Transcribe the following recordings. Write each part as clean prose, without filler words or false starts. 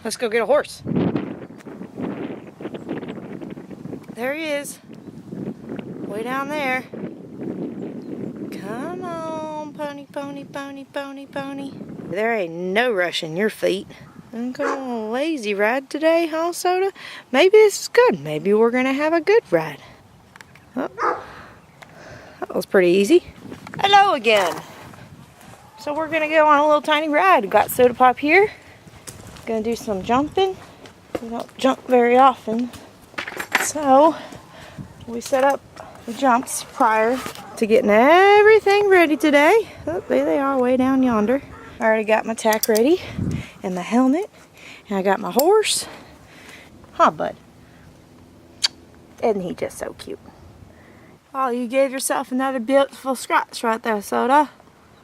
Let's go get a horse. There he is. Way down there. Come on, pony, pony, pony, pony, pony. There ain't no rush in your feet. I'm going on a lazy ride today, huh, Soda? Maybe this is good. Maybe we're gonna have a good ride. Oh, that was pretty easy. Hello again. So we're gonna go on a little tiny ride. We've got Soda Pop here. Gonna do some jumping. We don't jump very often. So we set up the jumps prior to getting everything ready today. Oh, there they are way down yonder. I already got my tack ready and my helmet. And I got my horse. Huh, bud? Isn't he just so cute? Oh, you gave yourself another beautiful scratch right there, Soda.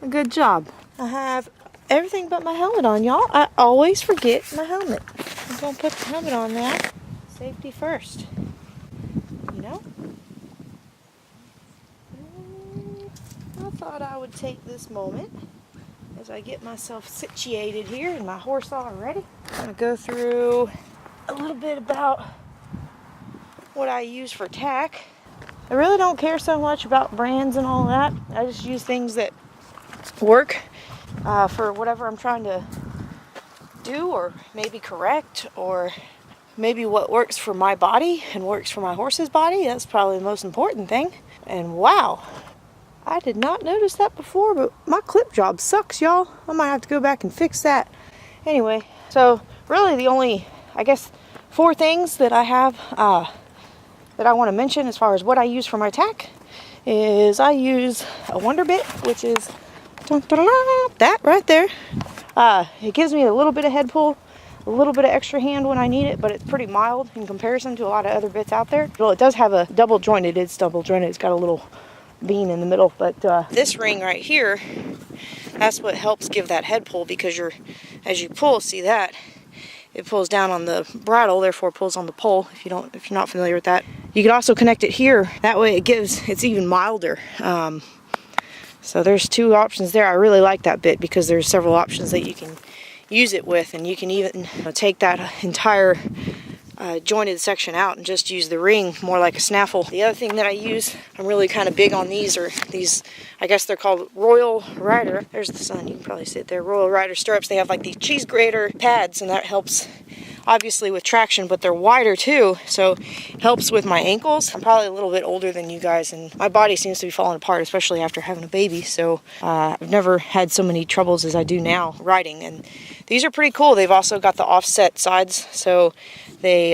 Good job. I have everything but my helmet on, y'all. I always forget my helmet. I'm gonna put the helmet on now. Safety first. You know? I thought I would take this moment as I get myself situated here and my horse all ready. I'm gonna go through a little bit about what I use for tack. I really don't care so much about brands and all that. I just use things that work for whatever I'm trying to do, or maybe correct, or maybe what works for my body and works for my horse's body. That's probably the most important thing. And wow, I did not notice that before, but my clip job sucks, y'all. I might have to go back and fix that. Anyway, so really the only, I guess, 4 things that I have that I want to mention as far as what I use for my tack is I use a Wonder Bit, which is that right there. It gives me a little bit of head pull, a little bit of extra hand when I need it, but it's pretty mild in comparison to a lot of other bits out there. Well, it does have a double jointed. It's double jointed. It's got a little bean in the middle, but this ring right here, that's what helps give that head pull, because as you pull, see that it pulls down on the bridle, therefore pulls on the pole. If you're not familiar with that, you can also connect it here. That way it's even milder. So there's 2 options there. I really like that bit because there's several options that you can use it with, and you can even take that entire jointed section out and just use the ring more like a snaffle. The other thing that I use, I'm really kind of big on these, I guess they're called Royal Rider. There's the sun, you can probably see it there. Royal Rider stirrups. They have like these cheese grater pads, and that helps obviously with traction, but they're wider too, so it helps with my ankles. I'm probably a little bit older than you guys, and my body seems to be falling apart, especially after having a baby, so I've never had so many troubles as I do now riding. And these are pretty cool. They've also got the offset sides, so they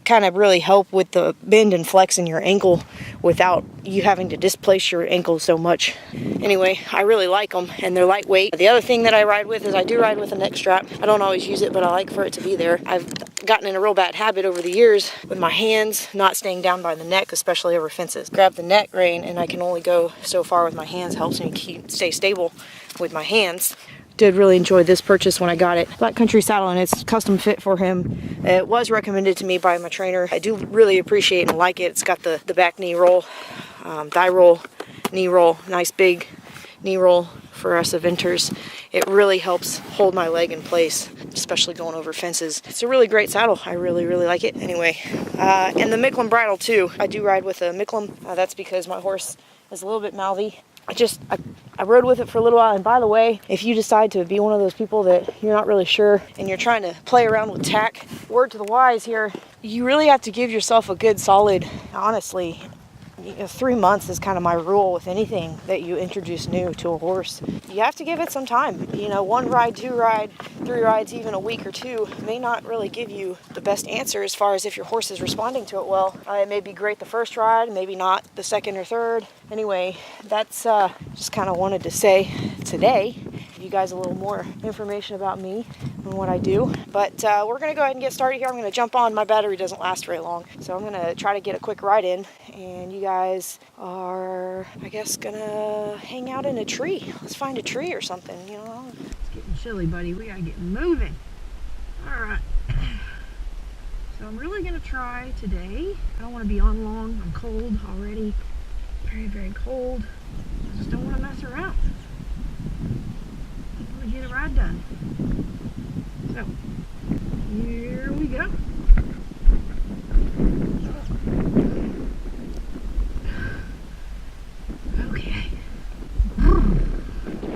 kind of really help with the bend and flex in your ankle without you having to displace your ankle so much. Anyway, I really like them, and they're lightweight. The other thing that I ride with is I do ride with a neck strap. I don't always use it, but I like for it to be there. I've gotten in a real bad habit over the years with my hands not staying down by the neck, especially over fences. Grab the neck rein, and I can only go so far with my hands. Helps me stay stable with my hands. Did really enjoy this purchase when I got it. Black Country saddle, and it's custom fit for him. It was recommended to me by my trainer. I do really appreciate and like it. It's got the back knee roll, thigh roll, knee roll, nice big knee roll for us eventers. It really helps hold my leg in place, especially going over fences. It's a really great saddle. I really, really like it. Anyway, and the Micklem bridle too. I do ride with a Micklem. That's because my horse is a little bit mouthy. I rode with it for a little while, and by the way, if you decide to be one of those people that you're not really sure and you're trying to play around with tack, word to the wise here, you really have to give yourself a good solid, honestly, 3 months is kind of my rule with anything that you introduce new to a horse. You have to give it some time. 1 ride, 2 ride, 3 rides, even a week or 2 may not really give you the best answer as far as if your horse is responding to it well. It may be great the first ride, maybe not the second or third. Anyway, that's just kind of wanted to say today. Give you guys a little more information about me and what I do. But we're going to go ahead and get started here. I'm going to jump on. My battery doesn't last very long, so I'm going to try to get a quick ride in, and you guys are, I guess, going to hang out in a tree. Let's find a tree or something, It's getting chilly, buddy. We got to get moving. All right. So I'm really going to try today. I don't want to be on long. I'm cold already. Very, very cold. I just don't want to mess around. I want to get a ride done. So, Here we go. Okay.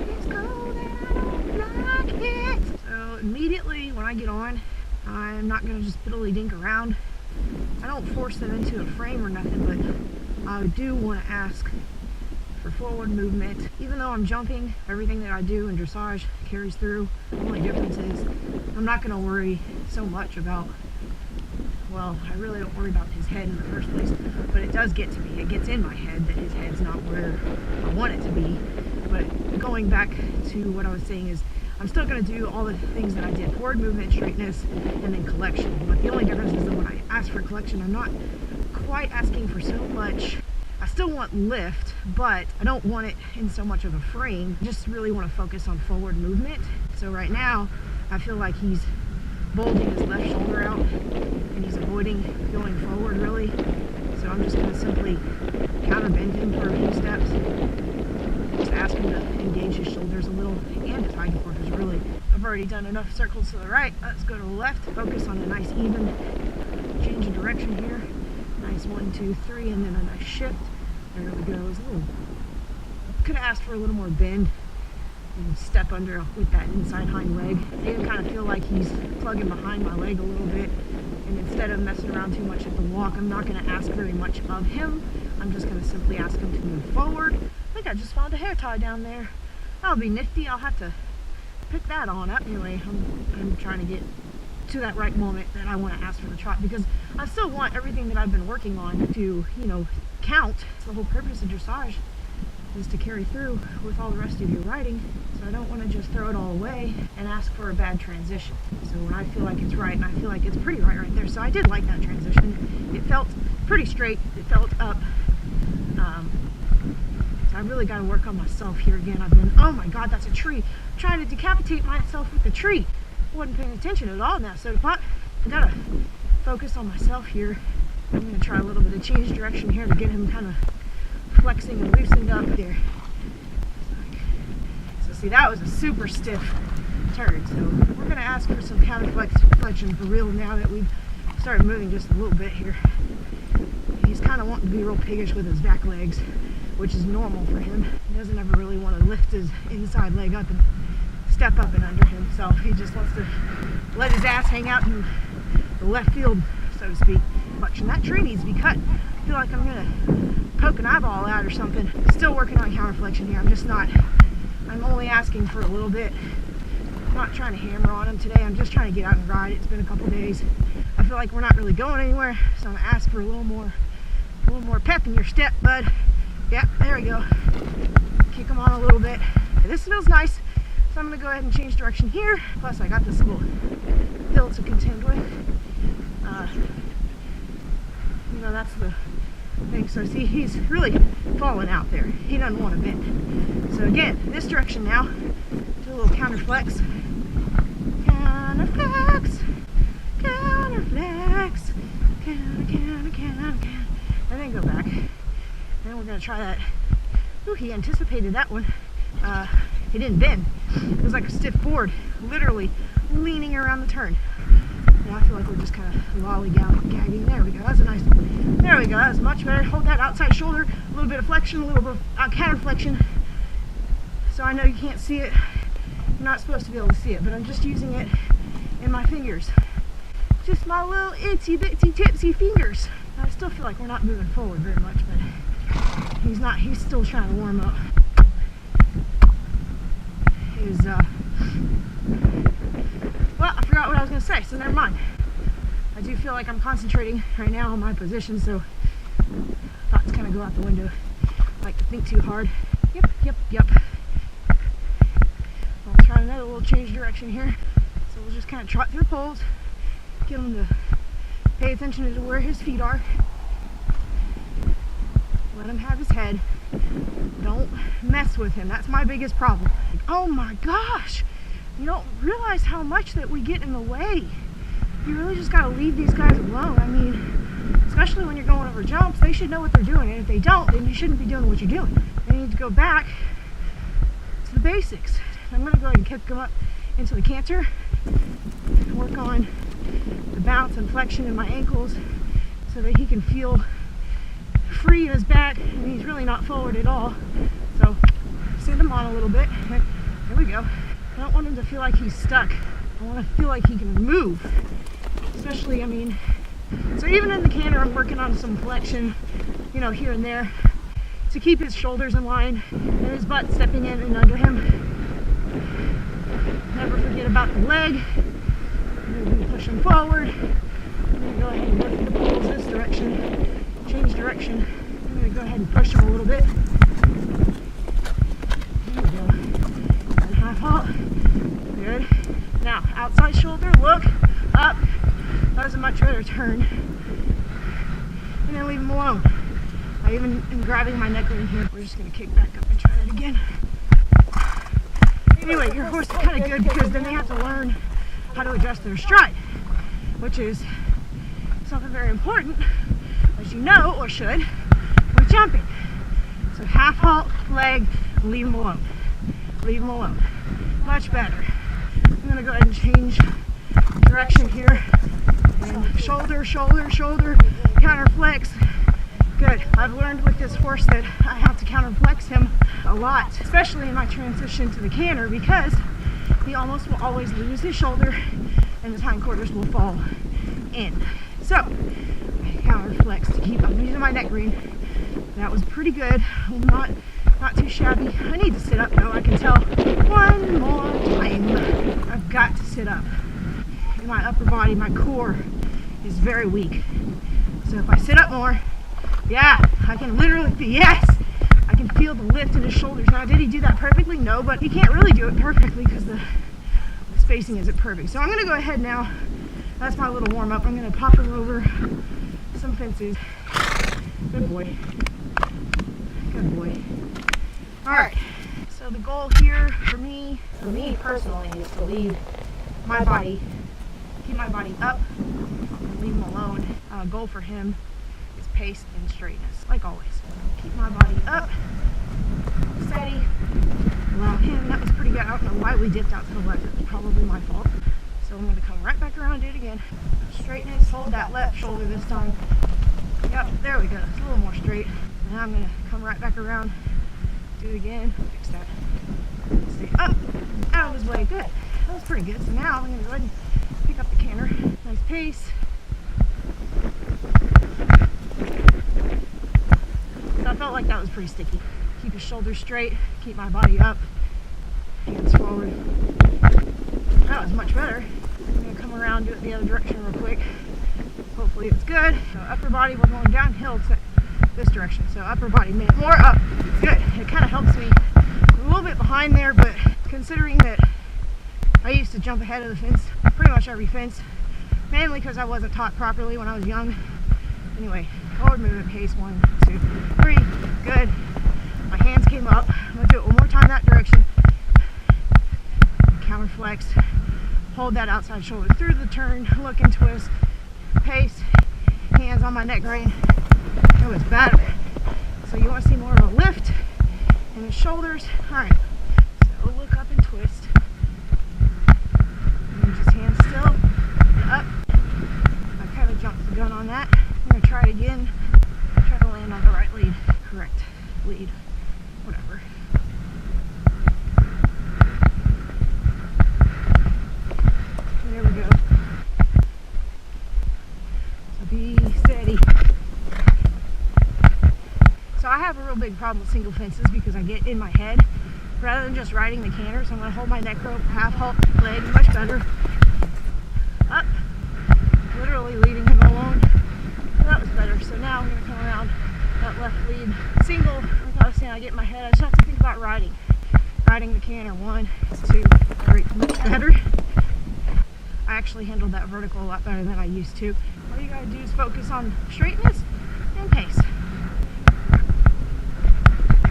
It's cold and I don't like it. So immediately when I get on, I'm not going to just fiddly dink around. I don't force them into a frame or nothing, but I do want to ask for forward movement. Even though I'm jumping, everything that I do in dressage carries through. The only difference is I'm not going to worry so much about, well, I really don't worry about his head in the first place, but it does get to me. It gets in my head that his head's not where I want it to be. But going back to what I was saying is I'm still going to do all the things that I did: forward movement, straightness, and then collection. But the only difference is that when I ask for collection, I'm not quite asking for so much. I still want lift, but I don't want it in so much of a frame. I just really want to focus on forward movement. So right now, I feel like he's bulging his left shoulder out, and he's avoiding going forward, really. So I'm just going to simply counter bend him for a few steps. Just ask him to engage his shoulders a little, and his hind quarters, really. I've already done enough circles to the right. Let's go to the left. Focus on a nice even change of direction here. Nice 1, 2, 3, and then a nice shift. There we go. Could have asked for a little more bend and step under with that inside hind leg. I even kind of feel like he's plugging behind my leg a little bit. And instead of messing around too much at the walk, I'm not going to ask very much of him. I'm just going to simply ask him to move forward. I think I just found a hair tie down there. That'll be nifty. I'll have to pick that on up. Anyway, I'm trying to get to that right moment that I want to ask for the trot, because I still want everything that I've been working on to, count. It's the whole purpose of dressage is to carry through with all the rest of your riding. So I don't want to just throw it all away and ask for a bad transition. So when I feel like it's right, and I feel like it's pretty right there. So I did like that transition. It felt pretty straight. It felt up. So I really got to work on myself here again. I've been, oh my God, that's a tree. I'm trying to decapitate myself with the tree. I wasn't paying attention at all in that soda pot. I gotta focus on myself here. I'm gonna try a little bit of change direction here to get him kind of flexing and loosened up there. So see, that was a super stiff turn. So we're gonna ask for some counter flexion for real now that we've started moving just a little bit here. He's kind of wanting to be real piggish with his back legs, which is normal for him. He doesn't ever really want to lift his inside leg up and step up and under himself. He just wants to let his ass hang out in the left field, so to speak. And that tree needs to be cut. I feel like I'm gonna poke an eyeball out or something. Still working on counterflexion here. I'm only asking for a little bit. I'm not trying to hammer on him today. I'm just trying to get out and ride. It's been a couple days. I feel like we're not really going anywhere, so I'm gonna ask for a little more pep in your step, bud. Yeah, there we go. Kick him on a little bit. This feels nice. So I'm going to go ahead and change direction here. Plus I got this little hill to contend with. That's the thing. So see, he's really falling out there. He doesn't want to bend. So again, this direction now. Do a little counter flex. Counter flex. Counter flex. Counter. And then go back. And then we're going to try that. Ooh, he anticipated that one. He didn't bend. It was like a stiff board, literally leaning around the turn. Now I feel like we're just kind of lollygagging. There we go. That's a nice one. There we go. That's much better. Hold that outside shoulder. A little bit of flexion, a little bit of counter flexion. So I know you can't see it. You're not supposed to be able to see it, but I'm just using it in my fingers. Just my little itsy bitsy tipsy fingers. I still feel like we're not moving forward very much, but he's not. He's still trying to warm up. Well, I forgot what I was going to say, so never mind. I do feel like I'm concentrating right now on my position, so thoughts kind of go out the window. I like to think too hard. Yep. I'll try another little change direction here. So we'll just kind of trot through the poles, get him to pay attention to where his feet are. Let him have his head. Don't mess with him. That's my biggest problem. Oh my gosh! You don't realize how much that we get in the way. You really just gotta leave these guys alone. I mean, especially when you're going over jumps, they should know what they're doing. And if they don't, then you shouldn't be doing what you're doing. They need to go back to the basics. I'm gonna go ahead and kick them up into the canter. Work on the bounce and flexion in my ankles so that he can feel free in his back, and he's really not forward at all. So send him on a little bit. There we go. I don't want him to feel like he's stuck. I want to feel like he can move. Especially, I mean, so even in the canter, I'm working on some flexion, you know, here and there to keep his shoulders in line and his butt stepping in and under him. Never forget about the leg. I'm going to push him forward. I'm going to go ahead and lift the poles this direction, change direction. I'm going to go ahead and push him a little bit. There we go. And half halt. Good. Now, outside shoulder, look, up. That was a much better turn. And then leave him alone. I even am grabbing my neck right here. We're just going to kick back up and try that again. Anyway, your horse is kind of good because then they have to learn how to adjust their stride, which is something very important, as you know, or should, with jumping. So half halt, leg, leave him alone. Leave him alone. Much better. I'm going to go ahead and change direction here. And shoulder, shoulder, shoulder, counter flex. Good. I've learned with this horse that I have to counter flex him a lot, especially in my transition to the canter, because he almost will always lose his shoulder and his hindquarters will fall in. So, I counter flex to keep, I'm using my neck green. That was pretty good. Not too shabby. I need to sit up though, I can tell. One more time. I've got to sit up. In my upper body, my core is very weak. So if I sit up more, yeah, I can literally, yes, I can feel the lift in his shoulders. Now, did he do that perfectly? No, but he can't really do it perfectly because the spacing isn't perfect. So I'm going to go ahead now. That's my little warm up. I'm going to pop him over some fences. Good boy. Good boy. All right. So the goal here for me personally, is to leave my body, keep my body up, and leave him alone. Goal for him is pace and straightness, like always. Keep my body up, steady, allow him. That was pretty good. I don't know why we dipped out to the left. It was probably my fault. So I'm going to come right back around and do it again. Straightness, hold that left shoulder this time. Yep, there we go. It's a little more straight. Now I'm going to come right back around, do it again, fix that. Stay up, out of his way. Good. That was pretty good. So now I'm going to go ahead and pick up the canter. Nice pace. So I felt like that was pretty sticky. Keep his shoulders straight, keep my body up, hands forward. That was much better. I'm going to come around, do it the other direction real quick. Hopefully it's good. So upper body, we're going downhill to this direction. So upper body, more up. Good. It kind of helps me. I'm a little bit behind there, but considering that I used to jump ahead of the fence, pretty much every fence, mainly because I wasn't taught properly when I was young. Anyway, forward movement pace, 1, 2, 3, good. My hands came up. I'm going to do it one more time that direction. Counter flex. Hold that outside shoulder through the turn, look and twist. Pace, hands on my neck rein. It was better. So you want to see more of a lift in the shoulders. Alright, so look up and twist. And just hands still, and up. I kind of jumped the gun on that. I'm going to try it again. Try to land on the right lead. Correct lead. Whatever. There we go. So be steady. So I have a real big problem with single fences because I get in my head. Rather than just riding the canter, so I'm going to hold my neck rope, half halt, leg, much better. Up. Literally leading him alone. So that was better. So now I'm going to come around that left lead. Single, like I was saying, I get in my head. I just have to think about riding. Riding the canter. 1, 2, 3. Much better. I actually handled that vertical a lot better than I used to. All you got to do is focus on straightness and pace.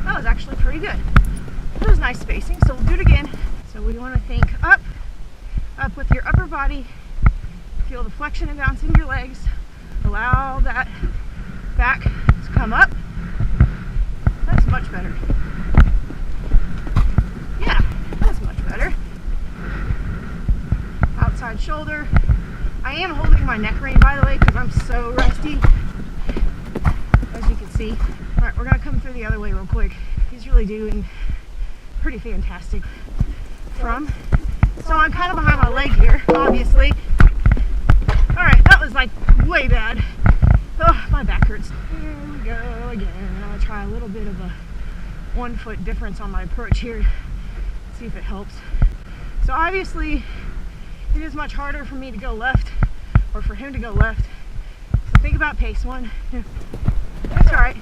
That was actually pretty good. That was nice spacing, so we'll do it again. So we want to think up with your upper body. Feel the flexion and bounce in your legs. Allow that back to come up. That's much better. Yeah, that's much better. Outside shoulder. I am holding my neck rein, by the way, because I'm so rusty, as you can see. All right, we're gonna come through the other way real quick. He's really doing pretty fantastic. So I'm kind of behind my leg here, obviously. All right, that was like way bad. Oh, my back hurts. Here we go again. I'll try a little bit of a 1 foot difference on my approach here. See if it helps. So obviously, it is much harder for me to go left, or for him to go left. So think about pace. One, that's all right.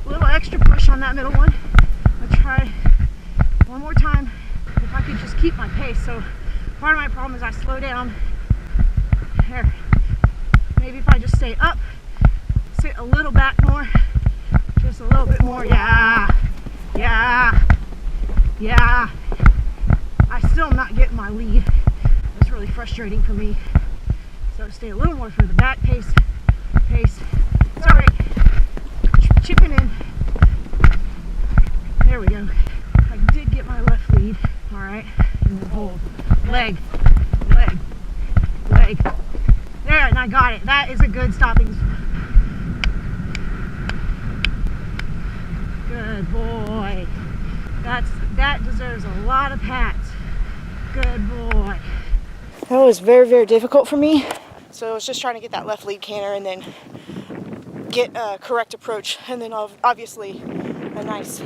A little extra push on that middle one. I'll try one more time. If I could just keep my pace. So part of my problem is I slow down. There. Maybe if I just stay up, sit a little back more, just a little bit more. Yeah, yeah, yeah. I still am not getting my lead. It's really frustrating for me. So stay a little more further back. Pace. It's all right. Chipping in. There we go. I did get my left lead. All right. And then hold. Leg. There, and I got it. That is a good stopping. Good boy. That deserves a lot of pats. Good boy. That was very, very difficult for me. So I was just trying to get that left lead canter and then get a correct approach, and then obviously a nice,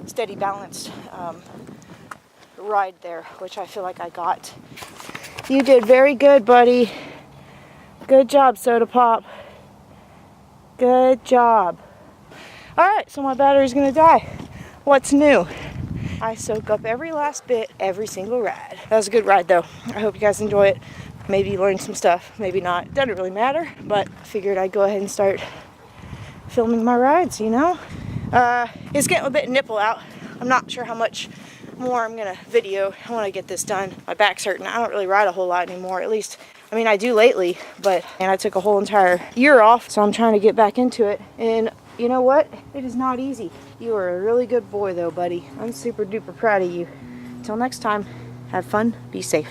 steady, balanced ride there, which I feel like I got. You did very good, buddy. Good job, Soda Pop. Good job. All right, so my battery's gonna die. What's new? I soak up every last bit, every single ride. That was a good ride, though. I hope you guys enjoy it. Maybe you learned some stuff, maybe not. Doesn't really matter, but I figured I'd go ahead and start filming my rides, you know? It's getting a bit nipple out. I'm not sure how much more I'm gonna video. I wanna get this done. My back's hurting. I don't really ride a whole lot anymore, at least. I mean, I do lately, and I took a whole entire year off, so I'm trying to get back into it. And you know what? It is not easy. You are a really good boy, though, buddy. I'm super duper proud of you. Until next time, have fun, be safe.